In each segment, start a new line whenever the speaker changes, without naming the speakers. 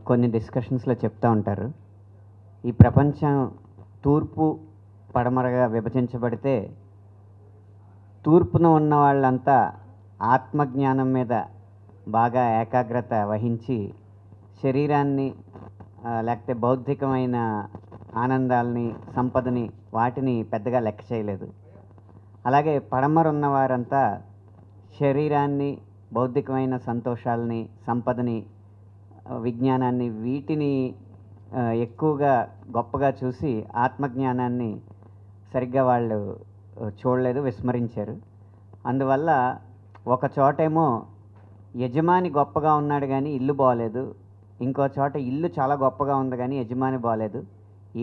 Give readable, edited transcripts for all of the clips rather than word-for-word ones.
కొన్ని డిస్కషన్స్లో చెప్తూ ఉంటారు. ఈ ప్రపంచం తూర్పు పడమరగా విభజించబడితే తూర్పున ఉన్న వాళ్ళంతా ఆత్మజ్ఞానం మీద బాగా ఏకాగ్రత వహించి శరీరాన్ని లేకపోతే బౌద్ధికమైన ఆనందాలని, సంపదని వాటిని పెద్దగా లెక్క చేయలేదు. అలాగే పడమర ఉన్నవారంతా శరీరాన్ని, బౌద్ధికమైన సంతోషాలని, సంపదని, విజ్ఞానాన్ని వీటిని ఎక్కువగా గొప్పగా చూసి ఆత్మజ్ఞానాన్ని సరిగ్గా వాళ్ళు చూడలేదు, విస్మరించారు. అందువల్ల ఒక చోటేమో యజమాని గొప్పగా ఉన్నాడు కానీ ఇల్లు బాగలేదు, ఇంకో చోట ఇల్లు చాలా గొప్పగా ఉంది కానీ యజమాని బాగలేదు.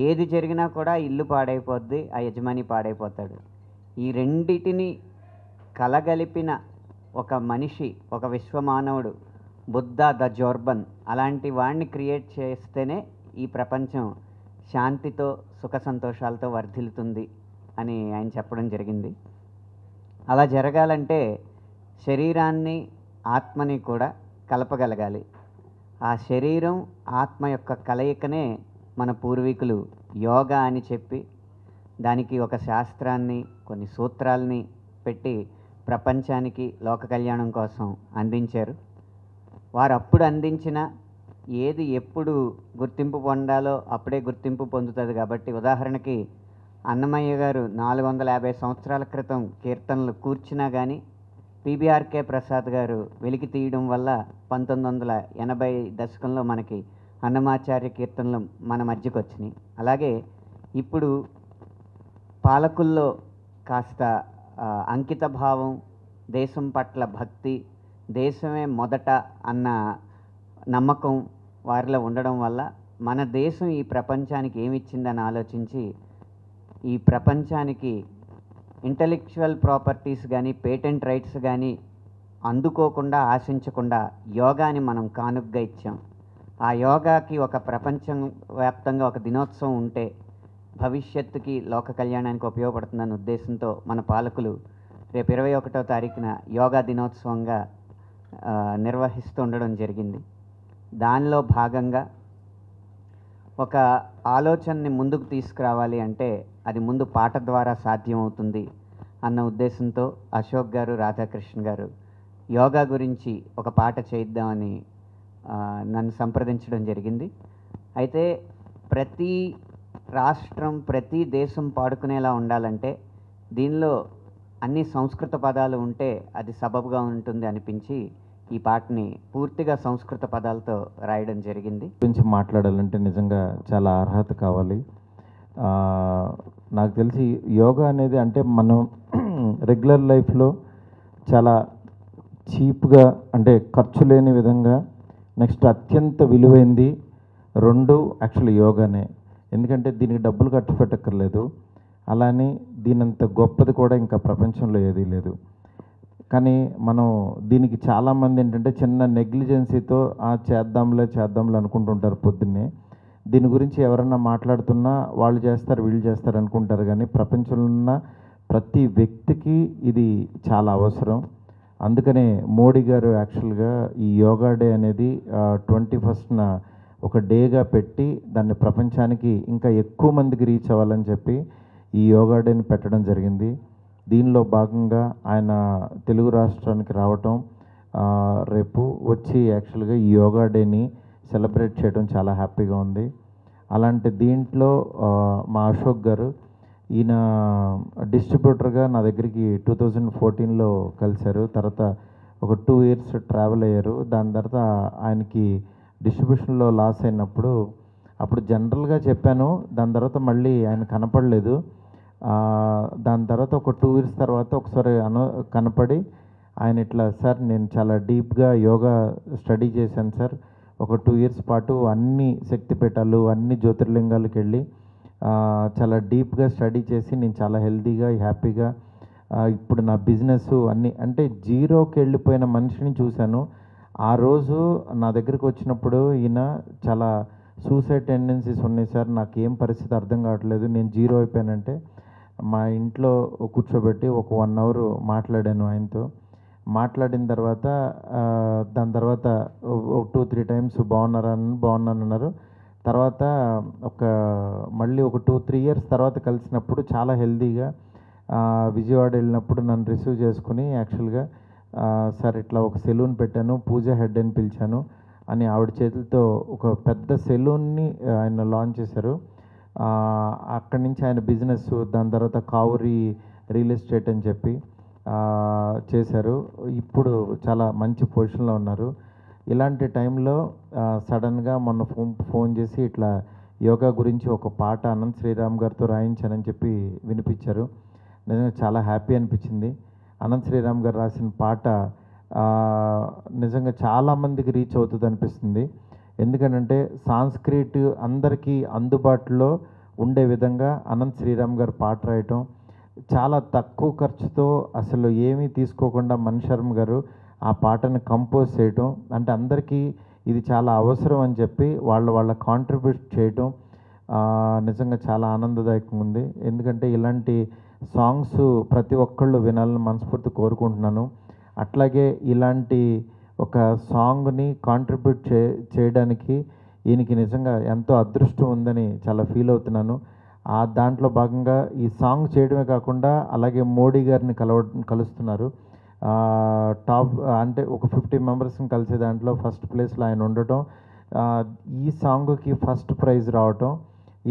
ఏది జరిగినా కూడా ఇల్లు పాడైపోద్ది, ఆ యజమాని పాడైపోతాడు. ఈ రెండిటిని కలగలిపిన ఒక మనిషి, ఒక విశ్వమానవుడు, బుద్ధ ద జోర్బన్ అలాంటి వాడిని క్రియేట్ చేస్తేనే ఈ ప్రపంచం శాంతితో, సుఖ సంతోషాలతో వర్ధిల్లుతుంది అని ఆయన చెప్పడం జరిగింది. అలా జరగాలంటే శరీరాన్ని, ఆత్మని కూడా కలపగలగాలి. ఆ శరీరం, ఆత్మ యొక్క కలయికనే మన పూర్వీకులు యోగా అని చెప్పి దానికి ఒక శాస్త్రాన్ని, కొన్ని సూత్రాల్ని పెట్టి ప్రపంచానికి లోక కళ్యాణం కోసం అందించారు. వారు అప్పుడు అందించిన ఏది ఎప్పుడు గుర్తింపు పొందాలో అప్పుడే గుర్తింపు పొందుతుంది. కాబట్టి ఉదాహరణకి అన్నమయ్య గారు 450 సంవత్సరాల క్రితం కీర్తనలు కూర్చున్నా కానీ పిబిఆర్కే ప్రసాద్ గారు వెలికి తీయడం వల్ల 1980 దశకంలో మనకి అన్నమాచార్య కీర్తనలు మన మధ్యకు వచ్చినాయి. అలాగే ఇప్పుడు పాలకుల్లో కాస్త అంకిత భావం, దేశం పట్ల భక్తి, దేశమే మొదట అన్న నమ్మకం వారిలో ఉండడం వల్ల మన దేశం ఈ ప్రపంచానికి ఏమిచ్చిందని ఆలోచించి ఈ ప్రపంచానికి ఇంటలెక్చువల్ ప్రాపర్టీస్ కానీ, పేటెంట్ రైట్స్ కానీ అందుకోకుండా, ఆశించకుండా యోగాని మనం కానుగ్గా ఇచ్చాం. ఆ యోగాకి ఒక ప్రపంచం వ్యాప్తంగా ఒక దినోత్సవం ఉంటే భవిష్యత్తుకి, లోక కళ్యాణానికి ఉపయోగపడుతుందన్న ఉద్దేశంతో మన పాలకులు రేపు 21వ తారీఖున యోగా దినోత్సవంగా నిర్వహిస్తూ ఉండడం జరిగింది. దానిలో భాగంగా ఒక ఆలోచనని ముందుకు తీసుకురావాలి అంటే అది ముందు పాట ద్వారా సాధ్యమవుతుంది అన్న ఉద్దేశంతో అశోక్ గారు, రాధాకృష్ణ గారు యోగా గురించి ఒక పాట చేద్దామని నన్ను సంప్రదించడం జరిగింది. అయితే ప్రతి రాష్ట్రం, ప్రతి దేశం పాడుకునేలా ఉండాలంటే దీనిలో అన్ని సంస్కృత పదాలు ఉంటే అది సబబుగా ఉంటుంది అనిపించి ఈ పాటని పూర్తిగా సంస్కృత పదాలతో రాయడం జరిగింది.
గురించి మాట్లాడాలంటే నిజంగా చాలా అర్హత కావాలి. నాకు తెలిసి యోగా అనేది అంటే మనం రెగ్యులర్ లైఫ్లో చాలా చీప్గా, అంటే ఖర్చు లేని విధంగా, నెక్స్ట్ అత్యంత విలువైంది రెండు యాక్చువల్లీ యోగానే. ఎందుకంటే దీనికి డబ్బులు ఖర్చు పెట్టక్కర్లేదు, అలానే దీనంత గొప్పది కూడా ఇంకా ప్రపంచంలో ఏదీ లేదు. కానీ మనం దీనికి చాలామంది ఏంటంటే చిన్న నెగ్లిజెన్సీతో చేద్దాంలే అనుకుంటుంటారు పొద్దున్నే. దీని గురించి ఎవరన్నా మాట్లాడుతున్నా వాళ్ళు చేస్తారు, వీళ్ళు చేస్తారు అనుకుంటారు. కానీ ప్రపంచంలో ఉన్న ప్రతి వ్యక్తికి ఇది చాలా అవసరం. అందుకనే మోడీ గారు యాక్చువల్గా ఈ యోగా డే అనేది 21న ఒక డేగా పెట్టి దాన్ని ప్రపంచానికి ఇంకా ఎక్కువ మందికి రీచ్ అవ్వాలని చెప్పి ఈ యోగా డేని పెట్టడం జరిగింది. దీనిలో భాగంగా ఆయన తెలుగు రాష్ట్రానికి రావటం, రేపు వచ్చి యాక్చువల్గా ఈ యోగా డేని సెలబ్రేట్ చేయడం చాలా హ్యాపీగా ఉంది. అలాంటి దీంట్లో మా అశోక్ గారు, ఈయన డిస్ట్రిబ్యూటర్గా నా దగ్గరికి 2014లో కలిశారు. తర్వాత ఒక 2 years ట్రావెల్ అయ్యారు. దాని తర్వాత ఆయనకి డిస్ట్రిబ్యూషన్లో లాస్ అయినప్పుడు అప్పుడు జనరల్గా చెప్పాను. దాని తర్వాత మళ్ళీ ఆయన కనపడలేదు. దాని తర్వాత ఒక 2 years తర్వాత ఒకసారి కనపడి ఆయన ఇట్లా, సార్ నేను చాలా డీప్గా యోగా స్టడీ చేశాను సార్, ఒక 2 years పాటు అన్ని శక్తిపీఠాలు, అన్ని జ్యోతిర్లింగాలకు వెళ్ళి చాలా డీప్గా స్టడీ చేసి నేను చాలా హెల్తీగా, హ్యాపీగా, ఇప్పుడు నా బిజినెస్ అన్నీ, అంటే జీరోకి వెళ్ళిపోయిన మనిషిని చూశాను. ఆ రోజు నా దగ్గరికి వచ్చినప్పుడు ఈయన చాలా సూసైడ్ టెండెన్సీస్ ఉన్నాయి సార్, నాకు ఏం పరిస్థితి అర్థం కావట్లేదు, నేను జీరో అయిపోయానంటే మా ఇంట్లో కూర్చోబెట్టి ఒక 1 hour మాట్లాడాను ఆయనతో. మాట్లాడిన తర్వాత దాని తర్వాత 2-3 టైమ్స్ బాగున్నాను అన్నారు. తర్వాత మళ్ళీ ఒక 2-3 ఇయర్స్ తర్వాత కలిసినప్పుడు చాలా హెల్తీగా విజయవాడ వెళ్ళినప్పుడు నన్ను రిసీవ్ చేసుకుని యాక్చువల్గా సార్ ఇట్లా ఒక సెలూన్ పెట్టాను, పూజ హెడ్ అని పిలిచాను అని ఆవిడ చేతులతో ఒక పెద్ద సెలూన్ని ఆయన లాంచ్ చేశారు. అక్కడి నుంచి ఆయన బిజినెస్, దాని తర్వాత కావురి రియల్ ఎస్టేట్ అని చెప్పి చేశారు. ఇప్పుడు చాలా మంచి పొజిషన్లో ఉన్నారు. ఇలాంటి టైంలో సడన్గా మొన్న ఫోన్ చేసి ఇట్లా యోగా గురించి ఒక పాట అనంత్ శ్రీరామ్ గారితో రాయించానని చెప్పి వినిపించారు. నిజంగా చాలా హ్యాపీ అనిపించింది. అనంత్ శ్రీరామ్ గారు రాసిన పాట నిజంగా చాలామందికి రీచ్ అవుతుంది అనిపిస్తుంది. ఎందుకంటే సాంస్క్రిట్ అందరికీ అందుబాటులో ఉండే విధంగా అనంత్ శ్రీరామ్ గారు పాట రాయటం, చాలా తక్కువ ఖర్చుతో అసలు ఏమీ తీసుకోకుండా మణిశర్మ గారు ఆ పాటను కంపోజ్ చేయటం, అంటే అందరికీ ఇది చాలా అవసరం అని చెప్పి వాళ్ళ కాంట్రిబ్యూట్ చేయటం నిజంగా చాలా ఆనందదాయకంగా ఉంది. ఎందుకంటే ఇలాంటి సాంగ్స్ ప్రతి ఒక్కళ్ళు వినాలని మనస్ఫూర్తి కోరుకుంటున్నాను. అట్లాగే ఇలాంటి ఒక సాంగ్ని కాంట్రిబ్యూట్ చేయడానికి ఈయనకి నిజంగా ఎంతో అదృష్టం ఉందని చాలా ఫీల్ అవుతున్నాను. దాంట్లో భాగంగా ఈ సాంగ్ చేయడమే కాకుండా అలాగే మోడీ గారిని కలుస్తున్నారు. టాప్ అంటే ఒక 50 మెంబర్స్ని కలిసే దాంట్లో ఫస్ట్ ప్లేస్లో ఆయన ఉండటం, ఈ సాంగ్కి ఫస్ట్ ప్రైజ్ రావటం,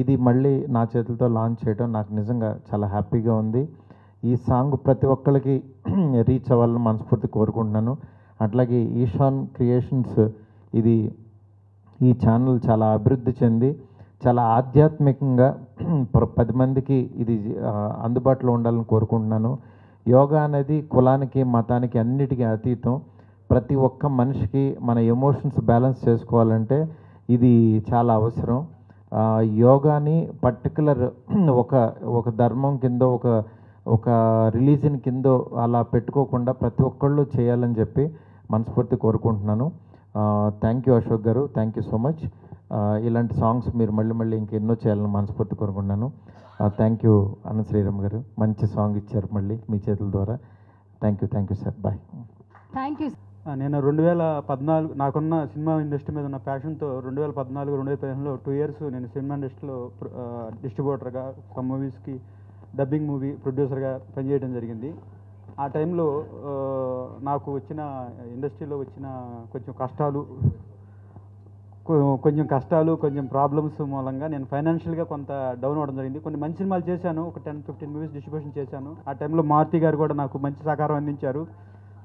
ఇది మళ్ళీ నా చేతులతో లాంచ్ చేయడం నాకు నిజంగా చాలా హ్యాపీగా ఉంది. ఈ సాంగ్ ప్రతి ఒక్కరికి రీచ్ అవ్వాలని మనస్ఫూర్తి కోరుకుంటున్నాను. అట్లాగే ఈశాన్ క్రియేషన్స్ ఈ ఛానల్ చాలా అభివృద్ధి చెంది చాలా ఆధ్యాత్మికంగా 10 మందికి ఇది అందుబాటులో ఉండాలని కోరుకుంటున్నాను. యోగా అనేది కులానికి, మతానికి అన్నిటికీ అతీతం. ప్రతి ఒక్క మనిషికి మన ఎమోషన్స్ బ్యాలెన్స్ చేసుకోవాలంటే ఇది చాలా అవసరం. యోగాని పర్టికులర్ ఒక ధర్మం కింద ఒక రిలీజన్ కింద అలా పెట్టుకోకుండా ప్రతి ఒక్కళ్ళు చేయాలని చెప్పి మనస్ఫూర్తి కోరుకుంటున్నాను. Thank you Ashok garu, thank you so much. ఇలాంటి సాంగ్స్ మీరు మళ్ళీ ఇంకెన్నో చేయాలని మనస్ఫూర్తి కోరుకుంటున్నాను. థ్యాంక్ యూ అనంత్ శ్రీరామ్ గారు, మంచి సాంగ్ ఇచ్చారు మళ్ళీ మీ చేతుల ద్వారా. Thank you sir, bye.
Thank you.
నేను 2014 నాకున్న సినిమా ఇండస్ట్రీ మీద ఉన్న ప్యాషన్తో 2014-2015లో 2 ఇయర్స్ నేను సినిమా ఇండస్ట్రీలో డిస్ట్రిబ్యూటర్గా, సమ్ మూవీస్కి డబ్బింగ్ మూవీ ప్రొడ్యూసర్గా పనిచేయడం జరిగింది. ఆ టైంలో నాకు ఇండస్ట్రీలో వచ్చిన కొంచెం ప్రాబ్లమ్స్ మూలంగా నేను ఫైనాన్షియల్గా కొంత డౌన్ అవ్వడం జరిగింది. కొన్ని మంచి సినిమాలు చేశాను, ఒక 10-15 మూవీస్ డిస్ట్రిబ్యూషన్ చేశాను. ఆ టైంలో మారుతి గారు కూడా నాకు మంచి సహకారం అందించారు.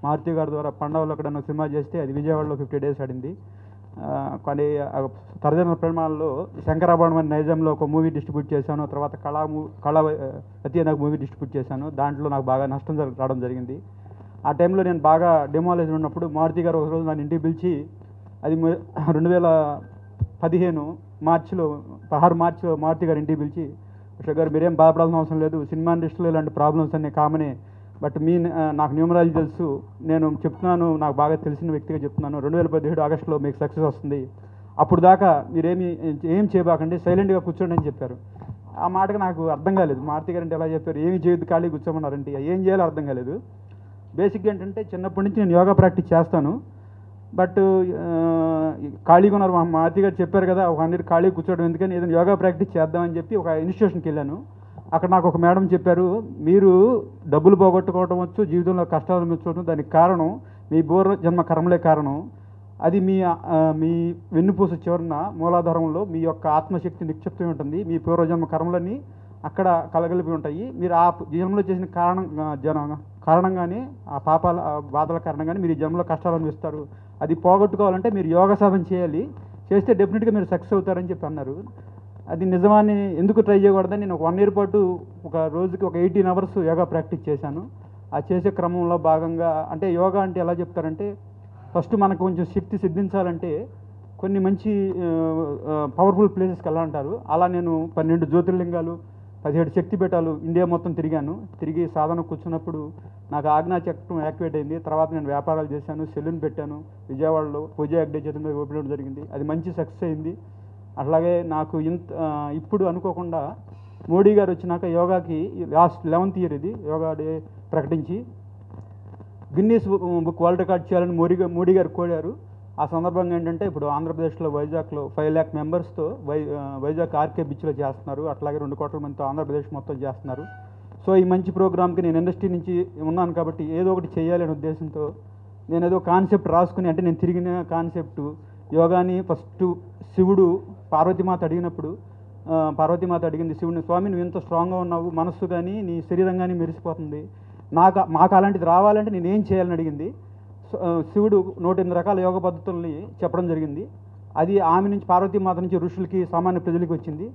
మారుతి గారి ద్వారా పండవలో అక్కడ సినిమా చేస్తే అది విజయవాడలో 50 డేస్ ఆడింది. కానీ తరజన పరిమాణంలో శంకరాభరణం అనే నైజంలో ఒక మూవీ డిస్ట్రిబ్యూట్ చేశాను. తర్వాత కళావతి అనే మూవీ డిస్ట్రిబ్యూట్ చేశాను. దాంట్లో నాకు బాగా నష్టం రావడం జరిగింది. ఆ టైంలో నేను బాగా డిమాలేజ్ ఉన్నప్పుడు మారుతి గారు ఒకరోజు నన్ను ఇంటికి పిలిచి, అది 2015 మార్చిలో 16 మార్చిలో మారుతి గారు ఇంటికి పిలిచి, అశోక్ గారు మీరేం బాధపడాల్సిన అవసరం లేదు, సినిమా ఇండస్ట్రీలో ఇలాంటి ప్రాబ్లమ్స్ అన్నీ కామనే, బట్ నాకు న్యూమరాలజీ తెలుసు, నేను చెప్తున్నాను, నాకు బాగా తెలిసిన వ్యక్తిగా చెప్తున్నాను, 2017 ఆగస్టులో మీకు సక్సెస్ వస్తుంది, అప్పుడు దాకా ఏం చేయబాకండి, సైలెంట్గా కూర్చోండి అని చెప్పారు. ఆ మాటకు నాకు అర్థం కాలేదు. మారుతి గారు అంటే ఎలా చెప్పారు, ఏమి చేయొద్దు ఖాళీ కూర్చోమన్నారంటే ఏం చేయాలో అర్థం కాలేదు. బేసిక్గా ఏంటంటే చిన్నప్పటి నుంచి నేను యోగా ప్రాక్టీస్ చేస్తాను, బట్ ఖాళీగా ఉన్నారు. మారుతి గారు చెప్పారు కదా, ఒక 100 ఖాళీ కూర్చోవడం ఎందుకని ఏదైనా యోగా ప్రాక్టీస్ చేద్దామని చెప్పి ఒక ఇన్స్టిట్యూషన్కి వెళ్ళాను. అక్కడ నాకు ఒక మేడం చెప్పారు, మీరు డబ్బులు పోగొట్టుకోవడం వచ్చు, జీవితంలో కష్టాలు మెచ్చుకోవడం, దానికి కారణం మీ పూర్వజన్మ కర్మలే కారణం. అది మీ వెన్నుపూస చివరన మూలాధారంలో మీ యొక్క ఆత్మశక్తి నిక్షిప్తమై ఉంటుంది. మీ పూర్వజన్మ కర్మలన్నీ అక్కడ కలగలిపి ఉంటాయి. మీరు ఆ జన్మలో చేసిన కారణంగానే, ఆ పాపాల బాధల కారణంగానే మీరు ఈ జన్మలో కష్టాలు అనుభవిస్తారు. అది పోగొట్టుకోవాలంటే మీరు యోగా సాధన చేయాలి, చేస్తే డెఫినెట్గా మీరు సక్సెస్ అవుతారని చెప్పి అన్నారు. అది నిజమాన్ని ఎందుకు ట్రై చేయకూడదని నేను ఒక 1 ఇయర్ పాటు ఒక రోజుకి ఒక 18 అవర్స్ యోగా ప్రాక్టీస్ చేశాను. ఆ చేసే క్రమంలో భాగంగా, అంటే యోగా అంటే ఎలా చెప్తారంటే, ఫస్ట్ మనకు కొంచెం శక్తి సిద్ధించాలంటే కొన్ని మంచి పవర్ఫుల్ ప్లేసెస్కి వెళ్ళాలంటారు. అలా నేను 12 జ్యోతిర్లింగాలు, 17 శక్తిపీఠాలు ఇండియా మొత్తం తిరిగి సాధన కూర్చున్నప్పుడు నాకు ఆజ్ఞాచక్రం యాక్టివేట్ అయింది. తర్వాత నేను వ్యాపారాలు చేశాను, సెలూన్ పెట్టాను విజయవాడలో, పూజ అగ్డే చేతుల మీద ఓపెన్ జరిగింది. అది మంచి సక్సెస్ అయింది. అట్లాగే నాకు ఇప్పుడు అనుకోకుండా మోడీ గారు వచ్చినాక యోగాకి లాస్ట్ 11th ఇయర్ ఇది యోగా డే ప్రకటించి గిన్నీస్ బుక్ వరల్డ్ రికార్డ్ చేయాలని మోడీ గారు కోరారు. ఆ సందర్భంగా ఏంటంటే ఇప్పుడు ఆంధ్రప్రదేశ్లో వైజాగ్లో 5 lakh మెంబర్స్తో వైజాగ్ ఆర్కే బీచ్లో చేస్తున్నారు. అట్లాగే 2 కోట్ల మందితో ఆంధ్రప్రదేశ్ మొత్తం చేస్తున్నారు. సో ఈ మంచి ప్రోగ్రామ్కి నేను ఇండస్ట్రీ నుంచి ఉన్నాను కాబట్టి ఏదో ఒకటి చేయాలనే ఉద్దేశంతో నేను ఏదో కాన్సెప్ట్ రాసుకుని, అంటే నేను తిరిగిన కాన్సెప్టు యోగాని ఫస్ట్ శివుడు పార్వతీమాత అడిగినప్పుడు పార్వతీమాత అడిగింది శివుడిని, స్వామి నువ్వు ఎంత స్ట్రాంగ్గా ఉన్నావు, మనస్సు కానీ నీ శరీరం కానీ మెరిసిపోతుంది, మాకు అలాంటిది రావాలంటే నేను ఏం చేయాలని అడిగింది. శివుడు 108 రకాల యోగ పద్ధతుల్ని చెప్పడం జరిగింది. అది ఆమె నుంచి, పార్వతీమాత నుంచి ఋషులకి సామాన్య ప్రజలకి వచ్చింది.